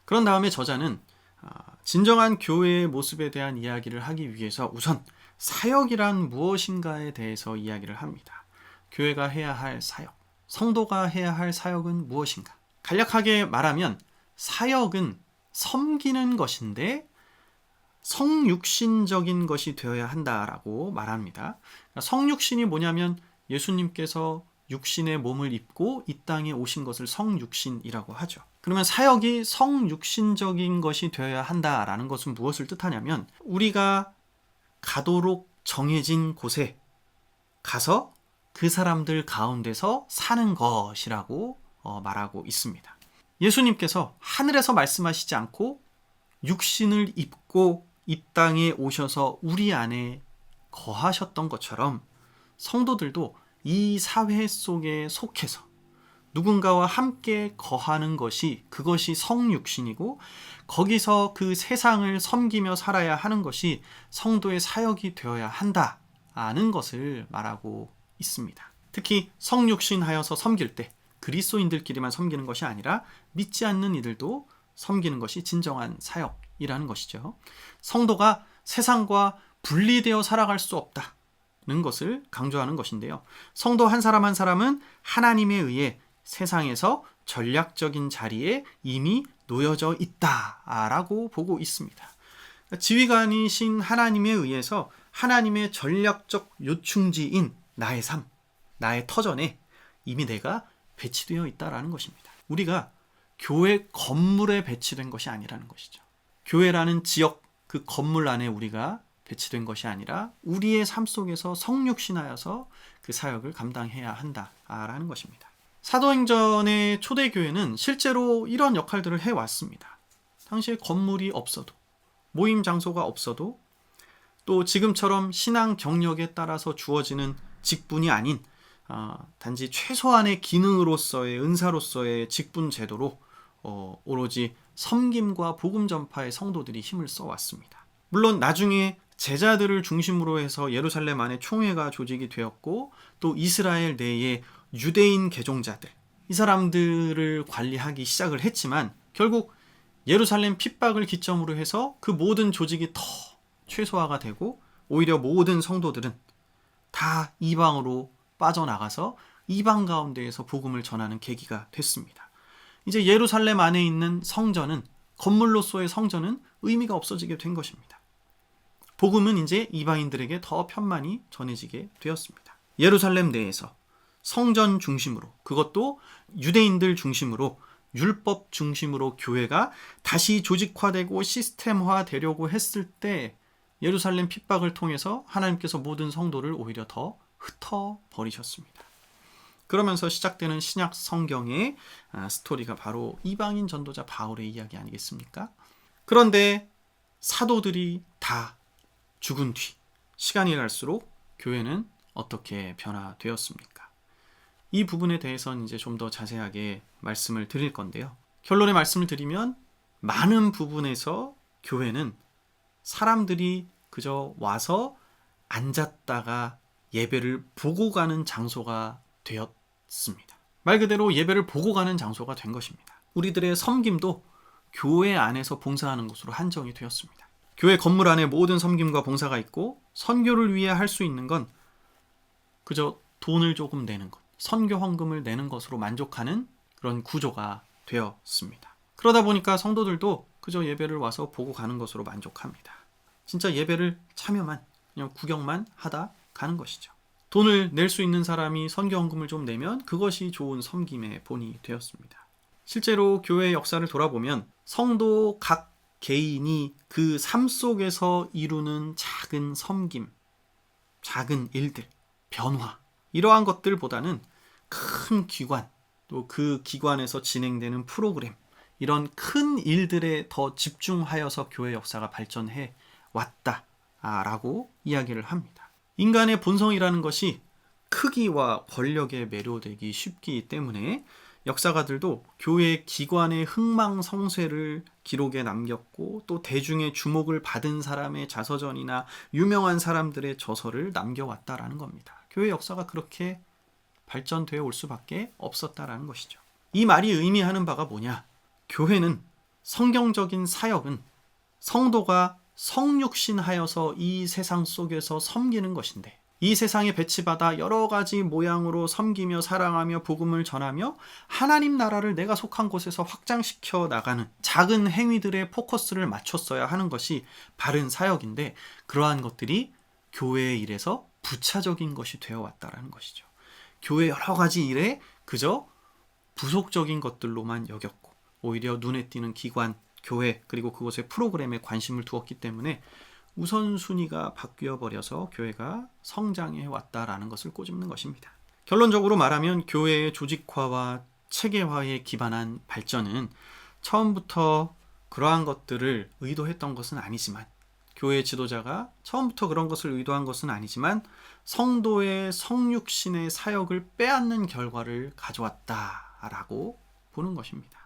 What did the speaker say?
그런 다음에 저자는 진정한 교회의 모습에 대한 이야기를 하기 위해서 우선 사역이란 무엇인가에 대해서 이야기를 합니다. 교회가 해야 할 사역, 성도가 해야 할 사역은 무엇인가? 간략하게 말하면 사역은 섬기는 것인데 성육신적인 것이 되어야 한다라고 말합니다. 성육신이 뭐냐면 예수님께서 육신의 몸을 입고 이 땅에 오신 것을 성육신이라고 하죠. 그러면 사역이 성육신적인 것이 되어야 한다라는 것은 무엇을 뜻하냐면 우리가 가도록 정해진 곳에 가서 그 사람들 가운데서 사는 것이라고 말하고 있습니다. 예수님께서 하늘에서 말씀하시지 않고 육신을 입고 이 땅에 오셔서 우리 안에 거하셨던 것처럼 성도들도 이 사회 속에 속해서 누군가와 함께 거하는 그것이 성육신이고 거기서 그 세상을 섬기며 살아야 하는 것이 성도의 사역이 되어야 한다는 것을 말하고 있습니다. 특히 성육신하여서 섬길 때 그리스도인들끼리만 섬기는 것이 아니라 믿지 않는 이들도 섬기는 것이 진정한 사역이라는 것이죠. 성도가 세상과 분리되어 살아갈 수 없다는 것을 강조하는 것인데요. 성도 한 사람 한 사람은 하나님에 의해 세상에서 전략적인 자리에 이미 놓여져 있다라고 보고 있습니다. 지휘관이신 하나님에 의해서 하나님의 전략적 요충지인 나의 삶, 나의 터전에 이미 내가 배치되어 있다라는 것입니다. 우리가 교회 건물에 배치된 것이 아니라는 것이죠. 교회라는 지역, 그 건물 안에 우리가 배치된 것이 아니라 우리의 삶 속에서 성육신하여서 그 사역을 감당해야 한다라는 것입니다. 사도행전의 초대교회는 실제로 이런 역할들을 해왔습니다. 당시에 건물이 없어도, 모임 장소가 없어도, 또 지금처럼 신앙 경력에 따라서 주어지는 직분이 아닌 단지 최소한의 기능으로서의 은사로서의 직분 제도로 오로지 섬김과 복음 전파의 성도들이 힘을 써왔습니다. 물론 나중에 제자들을 중심으로 해서 예루살렘 안에 총회가 조직이 되었고 또 이스라엘 내에 유대인 개종자들, 이 사람들을 관리하기 시작을 했지만 결국 예루살렘 핍박을 기점으로 해서 그 모든 조직이 더 최소화가 되고 오히려 모든 성도들은 다 이방으로 빠져나가서 이방 가운데에서 복음을 전하는 계기가 됐습니다. 이제 예루살렘 안에 있는 성전은, 건물로서의 성전은 의미가 없어지게 된 것입니다. 복음은 이제 이방인들에게 더 편만히 전해지게 되었습니다. 예루살렘 내에서 성전 중심으로, 그것도 유대인들 중심으로, 율법 중심으로 교회가 다시 조직화되고 시스템화되려고 했을 때 예루살렘 핍박을 통해서 하나님께서 모든 성도를 오히려 더 흩어버리셨습니다. 그러면서 시작되는 신약 성경의 스토리가 바로 이방인 전도자 바울의 이야기 아니겠습니까? 그런데 사도들이 다 죽은 뒤 시간이 갈수록 교회는 어떻게 변화되었습니까? 이 부분에 대해서는 이제 좀 더 자세하게 말씀을 드릴 건데요. 결론의 말씀을 드리면 많은 부분에서 교회는 사람들이 그저 와서 앉았다가 예배를 보고 가는 장소가 되었습니다. 말 그대로 예배를 보고 가는 장소가 된 것입니다. 우리들의 섬김도 교회 안에서 봉사하는 것으로 한정이 되었습니다. 교회 건물 안에 모든 섬김과 봉사가 있고 선교를 위해 할 수 있는 건 그저 돈을 조금 내는 것, 선교 헌금을 내는 것으로 만족하는 그런 구조가 되었습니다. 그러다 보니까 성도들도 그저 예배를 와서 보고 가는 것으로 만족합니다. 진짜 예배를 참여만, 그냥 구경만 하다 가는 것이죠. 돈을 낼 수 있는 사람이 선교 헌금을 좀 내면 그것이 좋은 섬김의 본이 되었습니다. 실제로 교회의 역사를 돌아보면 성도 각 개인이 그 삶 속에서 이루는 작은 섬김, 작은 일들, 변화, 이러한 것들보다는 큰 기관, 또 그 기관에서 진행되는 프로그램, 이런 큰 일들에 더 집중하여서 교회 역사가 발전해 왔다라고 이야기를 합니다. 인간의 본성이라는 것이 크기와 권력에 매료되기 쉽기 때문에 역사가들도 교회 기관의 흥망성쇠를 기록에 남겼고 또 대중의 주목을 받은 사람의 자서전이나 유명한 사람들의 저서를 남겨왔다라는 겁니다. 교회 역사가 그렇게 발전되어 올 수밖에 없었다라는 것이죠. 이 말이 의미하는 바가 뭐냐? 교회는 성경적인 사역은 성도가 성육신하여서 이 세상 속에서 섬기는 것인데, 이 세상에 배치받아 여러 가지 모양으로 섬기며 사랑하며 복음을 전하며 하나님 나라를 내가 속한 곳에서 확장시켜 나가는 작은 행위들의 포커스를 맞췄어야 하는 것이 바른 사역인데, 그러한 것들이 교회의 일에서 부차적인 것이 되어 왔다라는 것이죠. 교회 여러 가지 일에 그저 부속적인 것들로만 여겼고, 오히려 눈에 띄는 기관, 교회, 그리고 그것의 프로그램에 관심을 두었기 때문에 우선순위가 바뀌어 버려서 교회가 성장해 왔다라는 것을 꼬집는 것입니다. 결론적으로 말하면 교회의 조직화와 체계화에 기반한 발전은 처음부터 그러한 것들을 의도했던 것은 아니지만, 교회 지도자가 처음부터 그런 것을 의도한 것은 아니지만 성도의 성육신의 사역을 빼앗는 결과를 가져왔다라고 보는 것입니다.